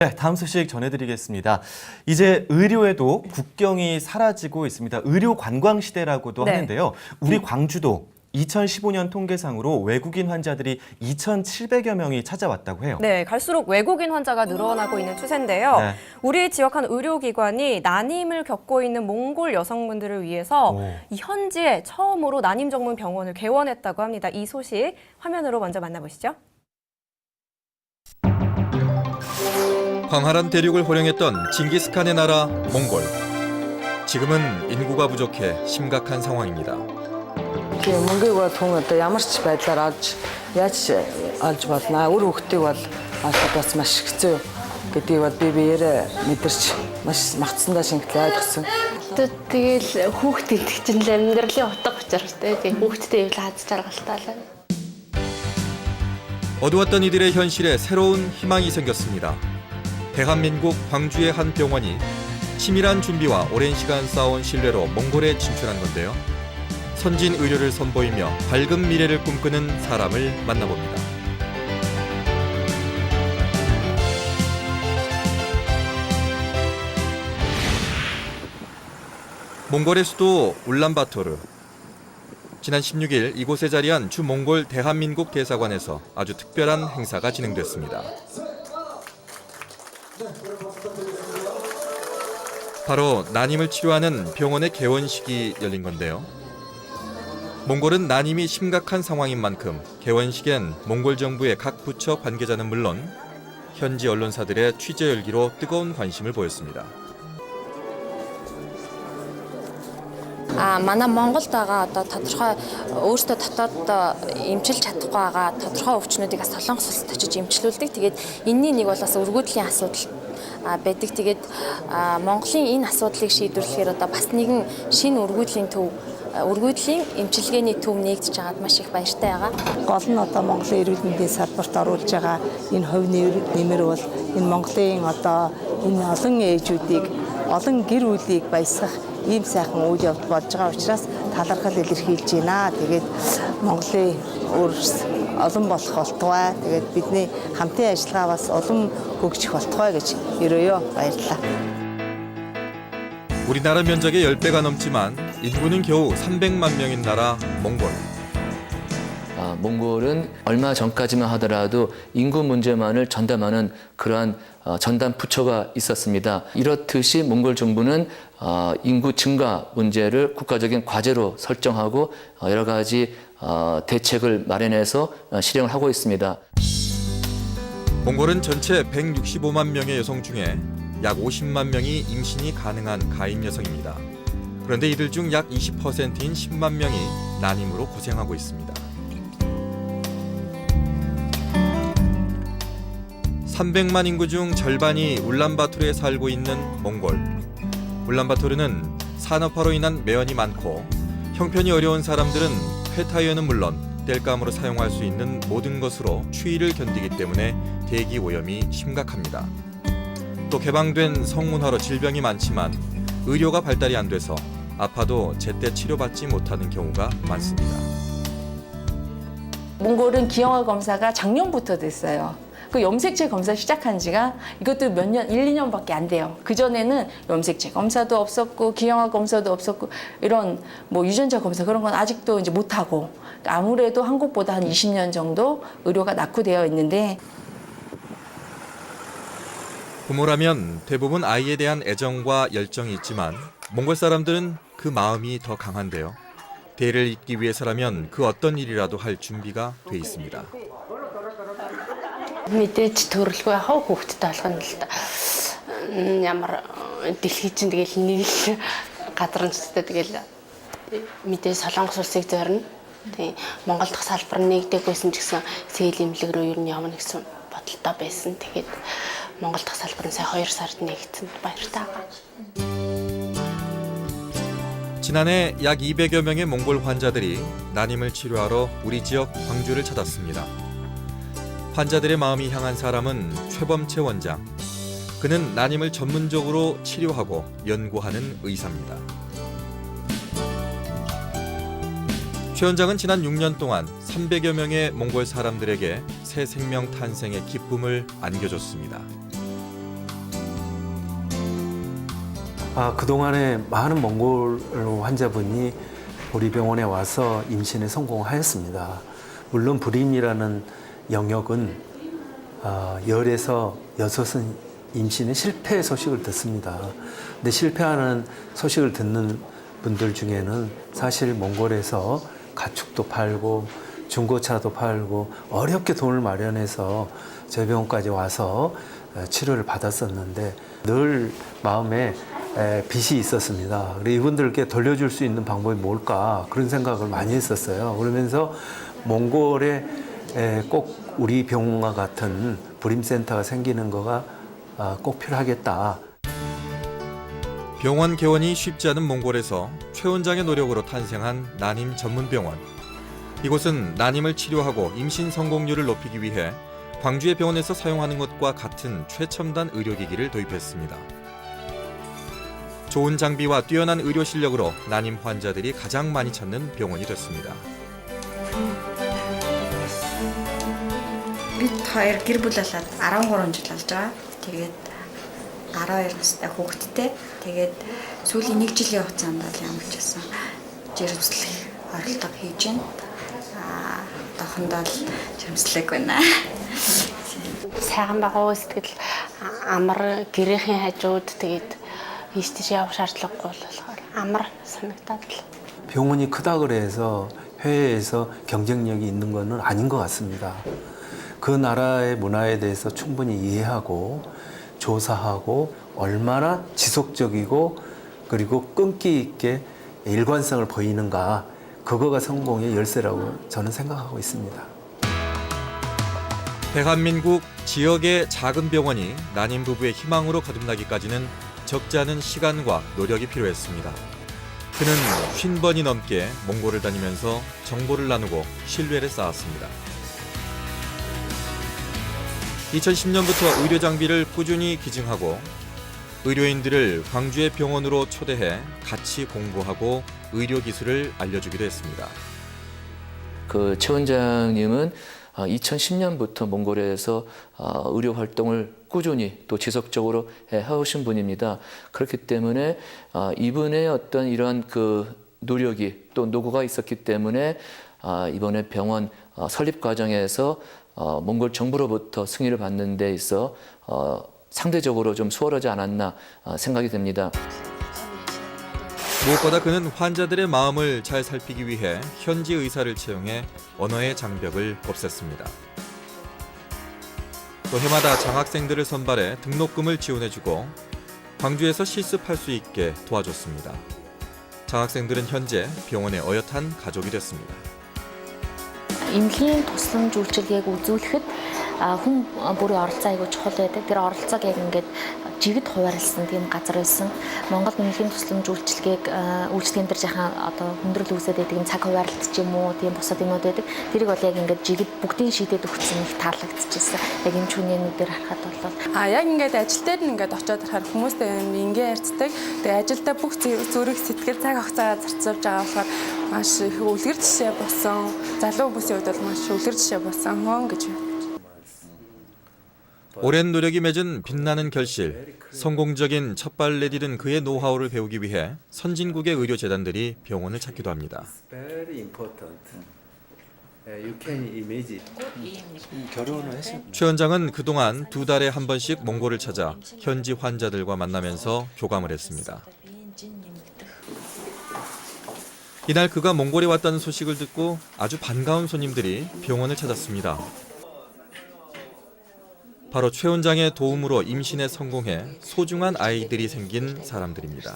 네, 다음 소식 전해드리겠습니다. 이제 의료에도 국경이 사라지고 있습니다. 의료 관광 시대라고도 하는데요. 우리 광주도 2015년 통계상으로 외국인 환자들이 2,700여 명이 찾아왔다고 해요. 네, 갈수록 외국인 환자가 늘어나고 있는 추세인데요. 네. 우리 지역 한 의료기관이 난임을 겪고 있는 몽골 여성분들을 위해서 이 현지에 처음으로 난임 전문 병원을 개원했다고 합니다. 이 소식 화면으로 먼저 만나보시죠. 광활한 대륙을 호령했던 징기스칸의 나라 몽골. 지금은 인구가 부족해 심각한 상황입니다. Мөнгөийг бол хүн одоо ямар ч байдлаар яаж олж болно. Үр хөвгтийг бол олоход бас маш хэцүү гэдгийг бол би биеэрээ мэдэрч маш магтсандаа шингэлээ ойлгосон. тэгэл хүүхд идэх чинь л амьдралын утга учир те. Тэгээ хүүхдтэй ивэл хаз жаргалтай. 어두웠던 이들의 현실에 새로운 희망이 생겼습니다. 대한민국 광주의 한 병원이 치밀한 준비와 오랜 시간 쌓아온 신뢰로 몽골에 진출한 건데요. 선진 의료를 선보이며 밝은 미래를 꿈꾸는 사람을 만나봅니다. 몽골의 수도 울란바토르. 지난 16일 이곳에 자리한 주몽골 대한민국 대사관에서 아주 특별한 행사가 진행됐습니다. 바로 난임을 치료하는 병원의 개원식이 열린 건데요. 몽골은 난임이 심각한 상황인 만큼 개원식엔 몽골 정부의 각 부처 관계자는 물론 현지 언론사들의 취재 열기로 뜨거운 관심을 보였습니다. манай Монголд байгаа одоо тодорхой өөрсдөө дотоод эмчилж чадахгүй байгаа тодорхой өвчнүүдийг бас Солонгос улсад очиж эмчлүүлдэг. Тэгээд энэний нэг бол бас өргөдлийн асуудал байдаг. Тэгээд Монголын энэ асуудлыг шийдвэрлэхээр одоо бас нэгэн шинэ өргөдлийн эмчилгээний төв нэгдэж байгаад маш их баяртай байгаа. Гол нь одоо Монголын эрүүл мэндийн салбарт оруулж байгаа энэ хувь нэмэр бол энэ Монголын одоо энэ олон ээжүүдийг, олон гэр бүлийг баясгах ийм сайхан үйл явдал болж байгаа учраас талархал илэрхийлж байна. Тэгээд Монголын олон болох болтугай. Тэгээд бидний хамтын ажиллагаа бас олон хөгжих болтугай гэж ерөөё баярлалаа. 우리나라 면적의 10배가 넘지만 인구는 겨우 300만 명인 나라 몽골. 몽골은 얼마 전까지만 하더라도 인구 문제만을 전담하는 그러한 전담 부처가 있었습니다. 이렇듯이 몽골 정부는 인구 증가 문제를 국가적인 과제로 설정하고 여러 가지 대책을 마련해서 실행을 하고 있습니다. 몽골은 전체 165만 명의 여성 중에 약 50만 명이 임신이 가능한 가임 여성입니다. 그런데 이들 중 약 20%인 10만 명이 난임으로 고생하고 있습니다. 300만 인구 중 절반이 울란바토르에 살고 있는 몽골. 울란바토르는 산업화로 인한 매연이 많고 형편이 어려운 사람들은 폐타이어는 물론 땔감으로 사용할 수 있는 모든 것으로 추위를 견디기 때문에 대기 오염이 심각합니다. 또 개방된 성문화로 질병이 많지만 의료가 발달이 안 돼서 아파도 제때 치료받지 못하는 경우가 많습니다. 몽골은 기형아 검사가 작년부터 됐어요. 그 염색체 검사 시작한 지가 이것도 몇 년, 1, 2년밖에 안 돼요. 그전에는 염색체 검사도 없었고 기형아 검사도 없었고 이런 뭐 유전자 검사 그런 건 아직도 이제 못 하고 아무래도 한국보다 한 20년 정도 의료가 낙후되어 있는데 부모라면 대부분 아이에 대한 애정과 열정이 있지만 몽골 사람들은 그 마음이 더 강한데요. 대를 잇기 위해서라면 그 어떤 일이라도 할 준비가 돼 있습니다. Мэдээж төрөлгүй хав хүүхдтэй болох нь л да. Ямар дэлхий чинь тэгэл нэг л гадарамжтай тэгэл мэдээж Солонгос улсыг зорино. Тэгээ Монгол дахь салбар нэгдэхгүйсэн ч гэсэн сэл имлэг рүү юу явна гэсэн бодолтой байсан. Тэгээд Монгол дахь салбар нь сая 2 сард нэгдсэн баяртай байгаа. 지난해 약 200여 명의 몽골 환자들이 난임을 치료하러 우리 지역 광주를 찾았습니다. 환자들의 마음이 향한 사람은 최범채 원장. 그는 난임을 전문적으로 치료하고 연구하는 의사입니다. 최 원장은 지난 6년 동안 300여 명의 몽골 사람들에게 새 생명 탄생의 기쁨을 안겨줬습니다. 그동안에 많은 몽골 환자분이 우리 병원에 와서 임신에 성공하였습니다. 물론 불임이라는 영역은 열에서 6은 임신에 실패 소식을 듣습니다. 근데 실패하는 소식을 듣는 분들 중에는 사실 몽골에서 가축도 팔고 중고차도 팔고 어렵게 돈을 마련해서 저희 병원까지 와서 치료를 받았었는데 늘 마음에 빚이 있었습니다. 그래서 이분들께 돌려줄 수 있는 방법이 뭘까 그런 생각을 많이 했었어요. 그러면서 몽골에 꼭 우리 병원과 같은 불임센터가 생기는 거가 꼭 필요하겠다. 병원 개원이 쉽지 않은 몽골에서 최 원장의 노력으로 탄생한 난임 전문 병원. 이곳은 난임을 치료하고 임신 성공률을 높이기 위해 광주의 병원에서 사용하는 것과 같은 최첨단 의료기기를 도입했습니다. 좋은 장비와 뛰어난 의료 실력으로 난임 환자들이 가장 많이 찾는 병원이 됐습니다. Бид хоёр гэр бүл болоод 13 жил болж байгаа. Тэгээд 12 настай хүүхэдтэй. Тэгээд сүүлийн 1 жилийн хугацаанд бол ямар ч байсан жирэмслэх оролдого хийж байна. Одоохондоо л жирэмслэх байна. Сайхан байгаа сэтгэл амар гэрээхийн хажууд тэгээд ийш тийш явах шаардлагагүй болохоор амар санагдаад л. 병원이 크다고 해서 해외에서 경쟁력이 있는 것은 아닌 것 같습니다. 그 나라의 문화에 대해서 충분히 이해하고 조사하고 얼마나 지속적이고 그리고 끈기 있게 일관성을 보이는가 그거가 성공의 열쇠라고 저는 생각하고 있습니다. 대한민국 지역의 작은 병원이 난임 부부의 희망으로 거듭나기까지는 적지 않은 시간과 노력이 필요했습니다. 그는 50번이 넘게 몽골을 다니면서 정보를 나누고 신뢰를 쌓았습니다. 2010년부터 의료 장비를 꾸준히 기증하고 의료인들을 광주의 병원으로 초대해 같이 공부하고 의료 기술을 알려주기도 했습니다. 그 최 원장님은 2010년부터 몽골에서 의료 활동을 꾸준히 또 지속적으로 해오신 분입니다. 그렇기 때문에 이분의 어떤 이러한 그 노력이 또 노고가 있었기 때문에 이번에 병원 설립 과정에서 몽골 정부로부터 승인을 받는 데 있어 상대적으로 좀 수월하지 않았나 생각이 됩니다. 무엇보다 그는 환자들의 마음을 잘 살피기 위해 현지 의사를 채용해 언어의 장벽을 없앴습니다. 또 해마다 장학생들을 선발해 등록금을 지원해주고 광주에서 실습할 수 있게 도와줬습니다. 장학생들은 현재 병원의 어엿한 가족이 됐습니다. Эмнэлгийн тусламж үйлчилгээг үзүүлэхэд хүн бүрийн оролцоо айгүй чухал байдаг. Тэр оролцоог яг ингээд жигд хуваарлсан тийм газар байсан. Монгол эмнэлгийн тусламж үйлчилгээг үйлчлэгэн дээр жахан одоо хүндрэл үүсээд байдаг юм цаг хуваарлт ч юм уу тийм бусад юмуд байдаг. Тэрийг бол яг ингээд жигд бүгдийг шийдээд өгсөн их таалагдчихсан. Яг эмч хүнээнүүдээр харахад бол яг ингээд ажил дээр нь ингээд очиод харахад хүмүүстэй ингээ ярьцдаг. Тэгээ ажилдаа бүх зүрх сэтгэл цаг хугацаагаа зарцуулж байгаа болохоор маш их үлгэр жишээ болсон. Залуу хүмүүсийн хувьд бол маш үлгэр жишээ болсон хүн гэж байна. 오랜 노력이 맺은 빛나는 결실, 성공적인 첫발 내디딘 그의 노하우를 배우기 위해 선진국의 의료재단들이 병원을 찾기도 합니다. 최 원장은 그동안 2달에 한 번씩 몽골을 찾아 현지 환자들과 만나면서 교감을 했습니다. 이날 그가 몽골에 왔다는 소식을 듣고 아주 반가운 손님들이 병원을 찾았습니다. 바로 최 원장의 도움으로 임신에 성공해 소중한 아이들이 생긴 사람들입니다.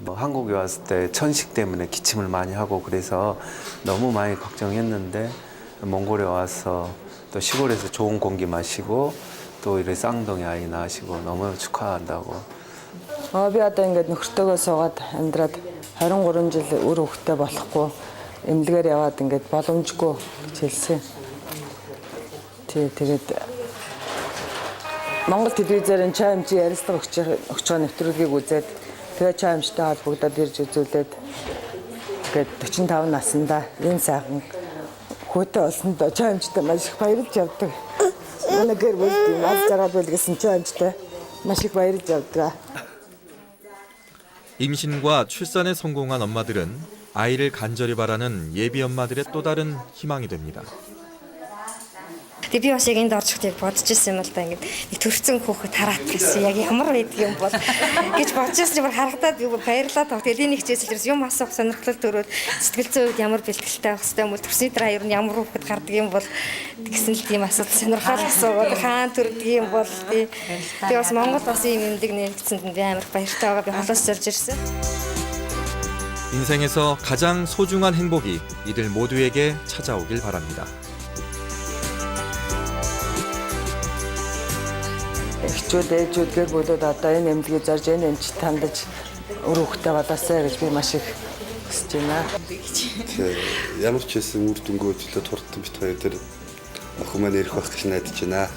한국에 왔을 때 천식 때문에 기침을 많이 하고 그래서 너무 많이 걱정했는데 몽골에 와서 또 시골에서 좋은 공기 마시고 또 이렇게 쌍둥이 아이 낳으시고 너무 축하한다고. Би одоо ингээд нөхөртөөгөө суугаад амьдраад 23 жил өөр хөвгтэй болохгүй эмнэлгээр яваад ингээд боломжгүй гэж хэлсэн. Тэгээд Монгол телевизээр чаамжи ярилцлага өгч байгаа нэвтрүүлгийг үзээд тэгээ чаамжтай холбогдоод ирж үзүүлээд тэгээд 45 наснда энэ сайхан хөөтэй болсонд чаамжтай маш их баярлж явдаг. манай гэр бүл нас жаргал бол гэсэн чи амжтай маш их баярлж явдаг. 임신과 출산에 성공한 엄마들은 아이를 간절히 바라는 예비 엄마들의 또 다른 희망이 됩니다. Би бас яг энд орж ихэд бодож ирсэн юм л да. Ингээд нэг төрсэн хүүхэд хараад гэсэн яг ямар байдаг юм бол гэж бодож ирсэн юм харагдаад би баярлаад тав. Тэгээд энэ хичээсэлээс юм асуух сонирхол төрөөд сэтгэл зүйн үед ямар бэлтгэлтэй байх хэрэгтэй юм бол төрсний дараа ер нь ямар хүүхэд гардаг юм бол гэсэн л тийм асуудал сонирхол асуугаад хаана төрдөг юм бол тий. Тэгээд бас Монгол бас ийм юмдэг нэгдсэнд би амар баяртай байгаа. Би холоос зорж ирсэн. 인생에서 가장 소중한 행복이 이들 모두에게 찾아오길 바랍니다. Эхчүүд ээжүүд гэр бүлүүд одоо энэ эмнэлгийг зорж энэ эмч тандаж өр хүүхдээ болоосай гэж би маш их хүсэж байна. Ямар ч хэсэн үр дүнгөө төлөө туртан бит хоёр дээр охин маань ирэх байх гэж найдаж байна.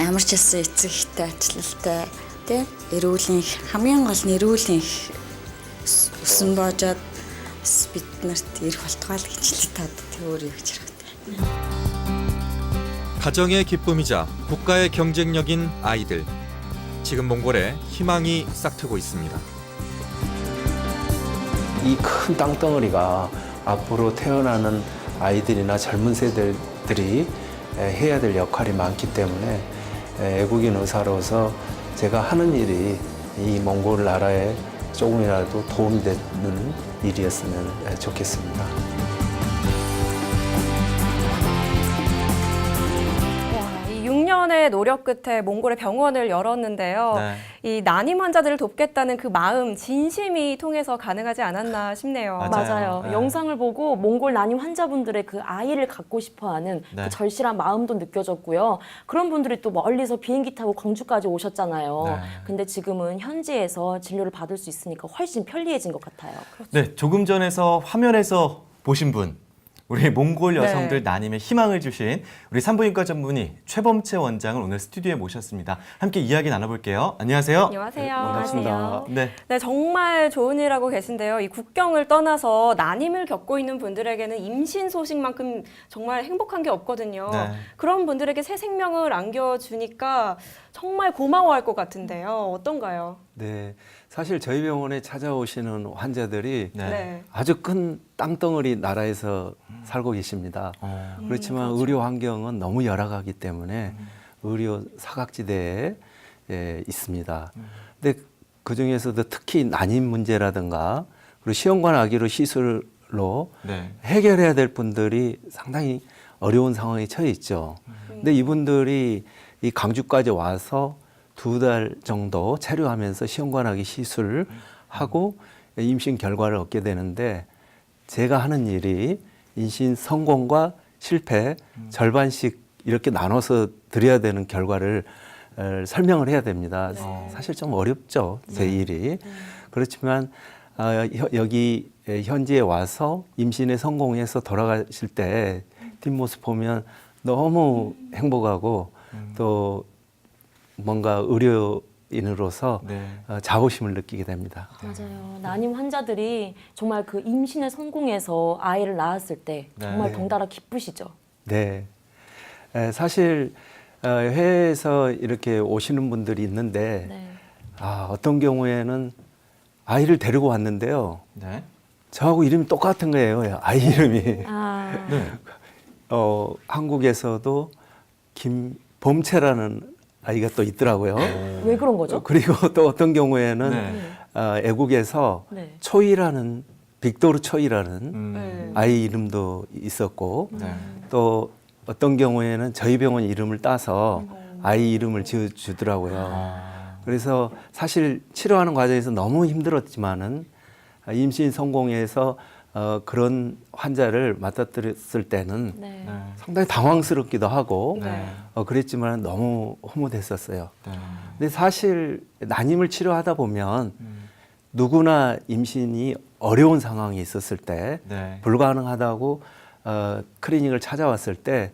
Ямар ч хэсэн эцэг ихтэй ачлалтай тий эрүүлийн хамгийн гол нь эрүүлийн өсөн боожоод бид нарт ирэх болтугай л гэж л таад өөр юу гэж харагдав. 가정의 기쁨이자 국가의 경쟁력인 아이들. 지금 몽골에 희망이 싹트고 있습니다. 이 큰 땅덩어리가 앞으로 태어나는 아이들이나 젊은 세대들이 해야 될 역할이 많기 때문에 애국인 의사로서 제가 하는 일이 이 몽골 나라에 조금이라도 도움이 되는 일이었으면 좋겠습니다. 6년의 노력 끝에 몽골에 병원을 열었는데요. 네. 이 난임 환자들을 돕겠다는 그 마음, 진심이 통해서 가능하지 않았나 싶네요. 맞아요. 네. 영상을 보고 몽골 난임 환자분들의 그 아이를 갖고 싶어하는 네. 그 절실한 마음도 느껴졌고요. 그런 분들이 또 멀리서 비행기 타고 광주까지 오셨잖아요. 네. 근데 지금은 현지에서 진료를 받을 수 있으니까 훨씬 편리해진 것 같아요. 네, 조금 전에서 화면에서 보신 분, 우리 몽골 여성들 난임에 희망을 주신 우리 산부인과 전문의 최범채 원장을 오늘 스튜디오에 모셨습니다. 함께 이야기 나눠볼게요. 안녕하세요. 안녕하세요. 반갑습니다. 네. 네, 정말 좋은 일 하고 계신데요. 이 국경을 떠나서 난임을 겪고 있는 분들에게는 임신 소식만큼 정말 행복한 게 없거든요. 네. 그런 분들에게 새 생명을 안겨주니까 정말 고마워할 것 같은데요. 어떤가요? 네, 사실 저희 병원에 찾아오시는 환자들이 네. 아주 큰 땅덩어리 나라에서 살고 계십니다. 그렇지만 그렇죠. 의료 환경은 너무 열악하기 때문에 의료 사각지대에 있습니다. 근데 그 중에서도 특히 난임 문제라든가 그리고 시험관 아기로 시술로 네. 해결해야 될 분들이 상당히 어려운 상황에 처해 있죠. 근데 이분들이 이 강주까지 와서 2달 정도 체류하면서 시험관하기 시술을 하고 임신 결과를 얻게 되는데 제가 하는 일이 임신 성공과 실패 절반씩 이렇게 나눠서 드려야 되는 결과를 설명을 해야 됩니다. 사실 좀 어렵죠, 제 일이. 그렇지만 여기 현지에 와서 임신에 성공해서 돌아가실 때 뒷모습 보면 너무 행복하고 또 뭔가 의료인으로서 자부심을 느끼게 됩니다. 맞아요. 난임 환자들이 정말 그 임신에 성공해서 아이를 낳았을 때 정말 덩달아 기쁘시죠? 네. 사실 해외에서 이렇게 오시는 분들이 있는데 어떤 경우에는 아이를 데리고 왔는데요. 네. 저하고 이름이 똑같은 거예요. 아이 이름이. 네. 한국에서도 김범채라는 아이가 또 있더라고요. 왜 그런 거죠? 그리고 또 어떤 경우에는 애국에서 초이라는 빅토르 초이라는 아이 이름도 있었고 또 어떤 경우에는 저희 병원 이름을 따서 아이 이름을 지어주더라고요. 그래서 사실 치료하는 과정에서 너무 힘들었지만은 임신 성공해서 그런 환자를 맡았을 때는 상당히 당황스럽기도 하고 그랬지만 너무 허무됐었어요. 근데 사실 난임을 치료하다 보면 누구나 임신이 어려운 상황이 있었을 때 불가능하다고 클리닉을 찾아왔을 때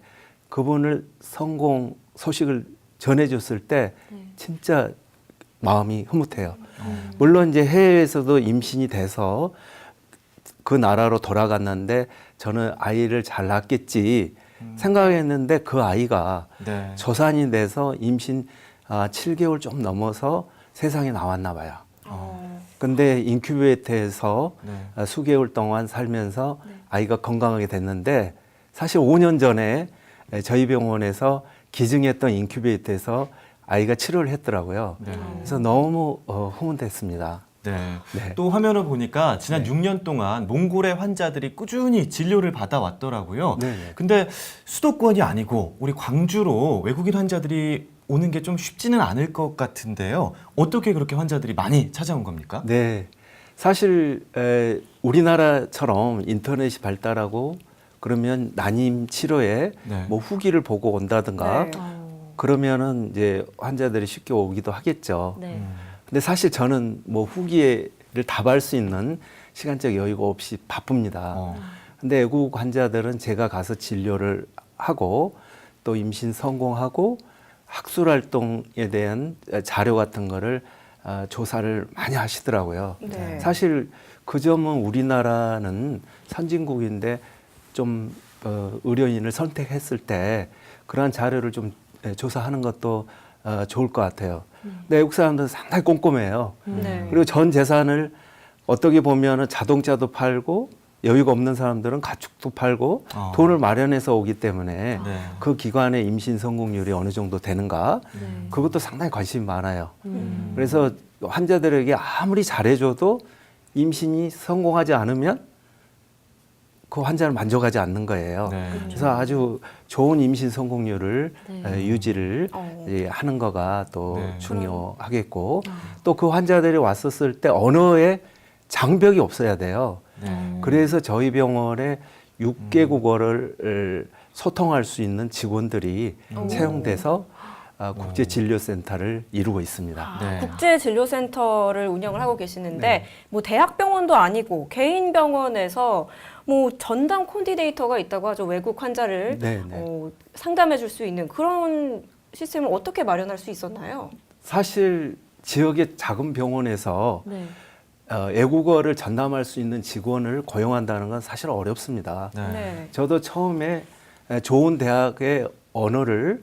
그분을 성공 소식을 전해줬을 때 진짜 마음이 흐뭇해요. 물론 이제 해외에서도 임신이 돼서 그 나라로 돌아갔는데 저는 아이를 잘 낳겠지 생각했는데 그 아이가 네. 조산이 돼서 임신 7개월 좀 넘어서 세상에 나왔나 봐요. 근데 인큐베이터에서 네. 수개월 동안 살면서 아이가 건강하게 됐는데 사실 5년 전에 저희 병원에서 기증했던 인큐베이터에서 아이가 치료를 했더라고요. 네. 그래서 너무 흥분됐습니다. 네. 네. 또 화면을 보니까 지난 네. 6년 동안 몽골의 환자들이 꾸준히 진료를 받아왔더라고요. 네네. 근데 수도권이 아니고 우리 광주로 외국인 환자들이 오는 게 좀 쉽지는 않을 것 같은데요. 어떻게 그렇게 환자들이 많이 찾아온 겁니까? 네. 사실 우리나라처럼 인터넷이 발달하고 그러면 난임 치료에 네. 뭐 후기를 보고 온다든가 네. 그러면은 이제 환자들이 쉽게 오기도 하겠죠. 네. 근데 사실 저는 뭐 후기를 답할 수 있는 시간적 여유가 없이 바쁩니다. 근데 외국 환자들은 제가 가서 진료를 하고 또 임신 성공하고 학술 활동에 대한 자료 같은 거를 조사를 많이 하시더라고요. 네. 사실 그 점은 우리나라는 선진국인데 좀 의료인을 선택했을 때 그러한 자료를 좀 조사하는 것도 좋을 것 같아요. 근데 외국 사람들은 상당히 꼼꼼해요. 네. 그리고 전 재산을 어떻게 보면은 자동차도 팔고 여유가 없는 사람들은 가축도 팔고 돈을 마련해서 오기 때문에 네. 그 기관의 임신 성공률이 어느 정도 되는가 그것도 상당히 관심이 많아요. 그래서 환자들에게 아무리 잘해줘도 임신이 성공하지 않으면 그 환자를 만족하지 않는 거예요. 네. 그래서 아주 좋은 임신 성공률을 네. 유지를 하는 거가 또 네. 중요하겠고 또 그 환자들이 왔었을 때 언어에 장벽이 없어야 돼요. 네. 그래서 저희 병원에 6개 국어를 소통할 수 있는 직원들이 채용돼서 국제진료센터를 이루고 있습니다. 네. 국제진료센터를 운영을 하고 계시는데 네. 뭐 대학병원도 아니고 개인 병원에서 뭐 전담 코디네이터가 있다고 하죠. 외국 환자를 네, 네. 상담해 줄 수 있는 그런 시스템을 어떻게 마련할 수 있었나요? 사실 지역의 작은 병원에서 네. 외국어를 전담할 수 있는 직원을 고용한다는 건 사실 어렵습니다. 네. 저도 처음에 좋은 대학의 언어를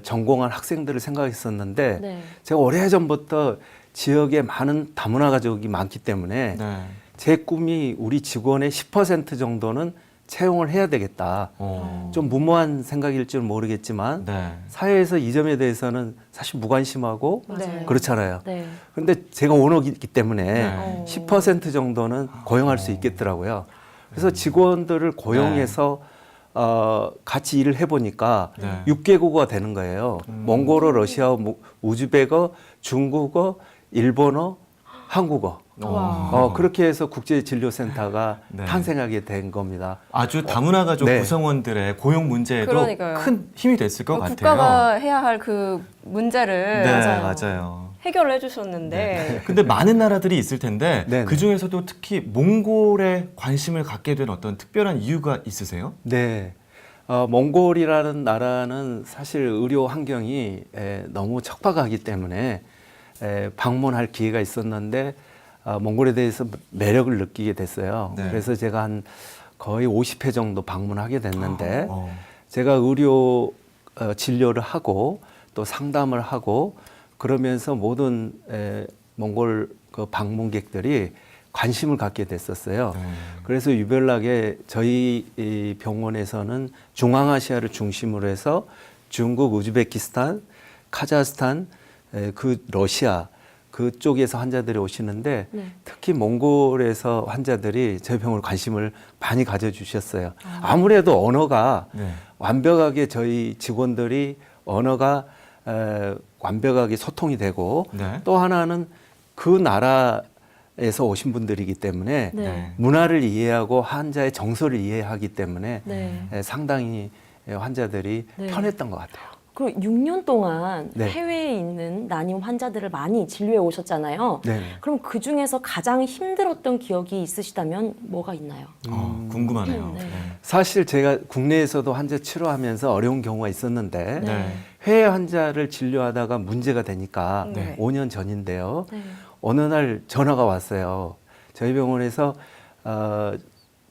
전공한 학생들을 생각했었는데 네. 제가 오래전부터 지역에 많은 다문화 가족이 많기 때문에 네. 제 꿈이 우리 직원의 10% 정도는 채용을 해야 되겠다. 좀 무모한 생각일 줄 모르겠지만 네. 사회에서 이 점에 대해서는 사실 무관심하고 맞아요. 그렇잖아요. 네. 그런데 제가 오너이기 때문에 네. 10% 정도는 고용할 수 있겠더라고요. 그래서 직원들을 고용해서 같이 일을 해보니까 네. 6개국어가 되는 거예요. 몽골어, 러시아어, 우즈베거, 중국어, 일본어, 한국어. 그렇게 해서 국제진료센터가 네. 탄생하게 된 겁니다. 아주 다문화 가족 네. 구성원들의 고용 문제에도 그러니까요. 큰 힘이 됐을 것 같아요. 국가가 해야 할 그 문제를 네, 맞아요. 해결을 해주셨는데 근데 많은 나라들이 있을 텐데 네, 네. 그 중에서도 특히 몽골에 관심을 갖게 된 어떤 특별한 이유가 있으세요? 네. 몽골이라는 나라는 사실 의료 환경이 너무 척박하기 때문에 방문할 기회가 있었는데 몽골에 대해서 매력을 느끼게 됐어요. 네. 그래서 제가 한 거의 50회 정도 방문하게 됐는데 제가 의료 진료를 하고 또 상담을 하고 그러면서 모든 몽골 그 방문객들이 관심을 갖게 됐었어요. 그래서 유별나게 저희 이 병원에서는 중앙아시아를 중심으로 해서 중국, 우즈베키스탄, 카자흐스탄, 그 러시아 그쪽에서 환자들이 오시는데 특히 몽골에서 환자들이 저희 병원에 관심을 많이 가져주셨어요. 아무래도 언어가 완벽하게 저희 직원들이 언어가 완벽하게 소통이 되고 또 하나는 그 나라에서 오신 분들이기 때문에 문화를 이해하고 환자의 정서를 이해하기 때문에 상당히 환자들이 편했던 것 같아요. 그럼 6년 동안 네. 해외에 있는 난임 환자들을 많이 진료해 오셨잖아요. 네. 그럼 그 중에서 가장 힘들었던 기억이 있으시다면 뭐가 있나요? 궁금하네요. 네. 사실 제가 국내에서도 환자 치료하면서 어려운 경우가 있었는데 네. 해외 환자를 진료하다가 문제가 되니까 네. 5년 전인데요. 네. 어느 날 전화가 왔어요. 저희 병원에서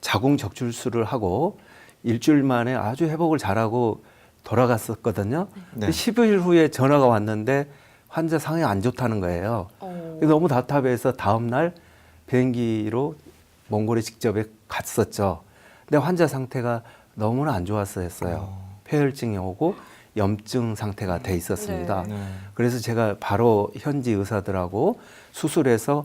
자궁 적출술을 하고 일주일 만에 아주 회복을 잘하고 돌아갔었거든요. 네. 10일 후에 전화가 왔는데 환자 상황이 안 좋다는 거예요. 그래서 너무 답답해서 다음 날 비행기로 몽골에 직접 갔었죠. 근데 환자 상태가 너무나 안 좋았어요. 폐혈증이 오고 염증 상태가 돼 있었습니다. 네. 그래서 제가 바로 현지 의사들하고 수술해서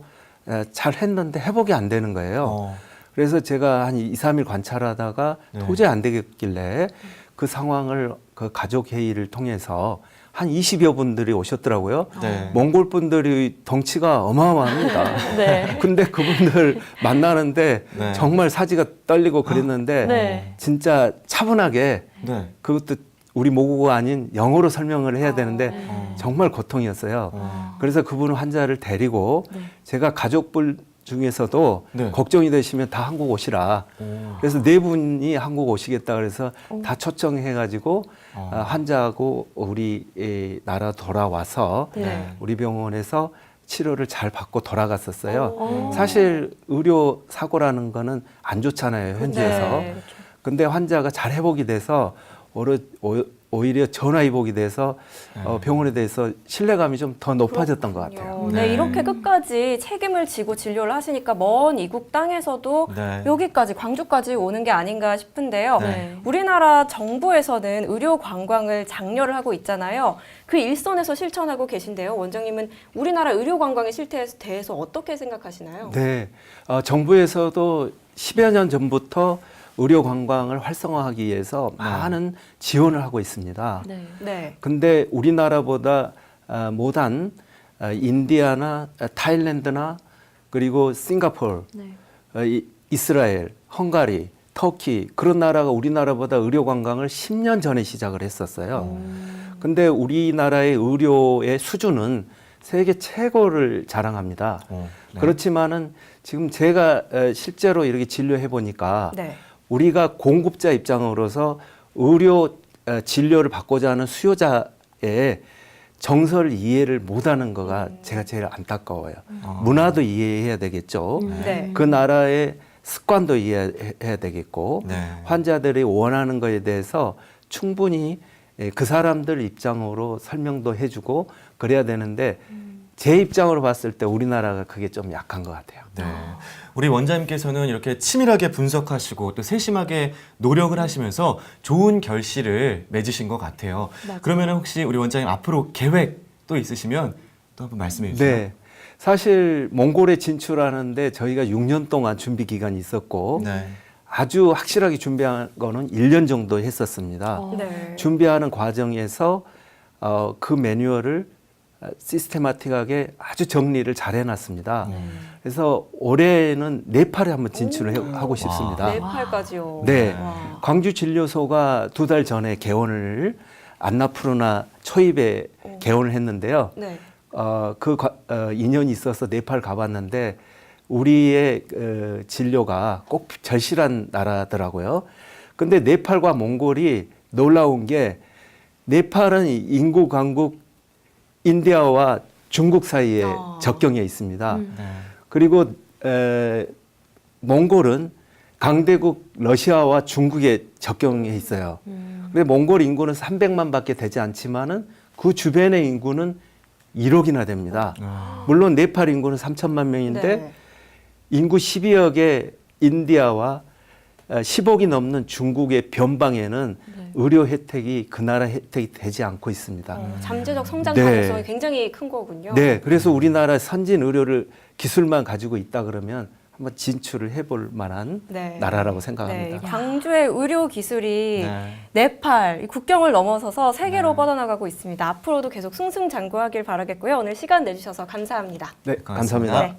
잘 했는데 회복이 안 되는 거예요. 그래서 제가 한 2, 3일 관찰하다가 네. 도저히 안 되겠길래 그 상황을 그 가족 회의를 통해서 한 20여 분들이 오셨더라고요. 네. 몽골 분들이 덩치가 어마어마합니다. 네. 근데 그분들 만나는데 네. 정말 사지가 떨리고 그랬는데 네. 진짜 차분하게 네. 그것도 우리 모국어가 아닌 영어로 설명을 해야 되는데 정말 고통이었어요. 그래서 그분 환자를 데리고 제가 가족들 중에서도 네. 걱정이 되시면 다 한국 오시라. 그래서 4분이 한국 오시겠다 그래서 다 초청해가지고 환자하고 우리 나라 돌아와서 네. 우리 병원에서 치료를 잘 받고 돌아갔었어요. 사실 의료 사고라는 거는 안 좋잖아요, 현지에서. 네. 근데 환자가 잘 회복이 돼서 오히려 전화위복이 돼서 병원에 대해서 신뢰감이 좀 더 높아졌던 것 같아요. 네, 이렇게 끝까지 책임을 지고 진료를 하시니까 먼 이국 땅에서도 네. 여기까지 광주까지 오는 게 아닌가 싶은데요. 네. 우리나라 정부에서는 의료 관광을 장려를 하고 있잖아요. 그 일선에서 실천하고 계신데요. 원장님은 우리나라 의료 관광의 실태에 대해서 어떻게 생각하시나요? 네, 정부에서도 10여 년 전부터 의료 관광을 활성화하기 위해서 많은 지원을 하고 있습니다. 네. 네. 근데 우리나라보다 못한 인디아나 타일랜드나 그리고 싱가포르, 이스라엘, 헝가리, 터키 그런 나라가 우리나라보다 의료 관광을 10년 전에 시작을 했었어요. 근데 우리나라의 의료의 수준은 세계 최고를 자랑합니다. 네. 그렇지만은 지금 제가 실제로 이렇게 진료해 보니까 네. 우리가 공급자 입장으로서 의료 진료를 받고자 하는 수요자의 정서를 이해를 못하는 거가 제가 제일 안타까워요. 문화도 이해해야 되겠죠. 네. 그 나라의 습관도 이해해야 되겠고 네. 환자들이 원하는 거에 대해서 충분히 그 사람들 입장으로 설명도 해주고 그래야 되는데 제 입장으로 봤을 때 우리나라가 그게 좀 약한 것 같아요. 네. 우리 원장님께서는 이렇게 치밀하게 분석하시고 또 세심하게 노력을 하시면서 좋은 결실을 맺으신 것 같아요. 그러면 혹시 우리 원장님 앞으로 계획 또 있으시면 또 한번 말씀해 주세요. 네. 사실 몽골에 진출하는데 저희가 6년 동안 준비 기간이 있었고 네. 아주 확실하게 준비한 거는 1년 정도 했었습니다. 네. 준비하는 과정에서 그 매뉴얼을 시스테마틱하게 아주 정리를 잘 해놨습니다. 그래서 올해는 네팔에 한번 진출을 하고 싶습니다. 네팔까지요. 네, 와. 광주 진료소가 2달 전에 개원을 안나푸르나 초입에 개원을 했는데요. 네. 인연이 있어서 네팔 가봤는데 우리의 진료가 꼭 절실한 나라더라고요. 근데 네팔과 몽골이 놀라운 게 네팔은 인구 강국 인디아와 중국 사이에 접경에 있습니다. 그리고 몽골은 강대국 러시아와 중국에 접경해 있어요. 근데 몽골 인구는 300만밖에 되지 않지만은 그 주변의 인구는 1억이나 됩니다. 물론 네팔 인구는 3천만 명인데 네. 인구 12억의 인디아와 10억이 넘는 중국의 변방에는 의료 혜택이 그 나라 혜택이 되지 않고 있습니다. 잠재적 성장 네. 가능성이 굉장히 큰 거군요. 네, 그래서 우리나라 선진 의료를 기술만 가지고 있다 그러면 한번 진출을 해볼 만한 네. 나라라고 네, 생각합니다. 광주의 의료 기술이 네. 네팔 이 국경을 넘어서서 세계로 뻗어나가고 있습니다. 앞으로도 계속 승승장구하길 바라겠고요. 오늘 시간 내주셔서 감사합니다. 네, 감사합니다. 네.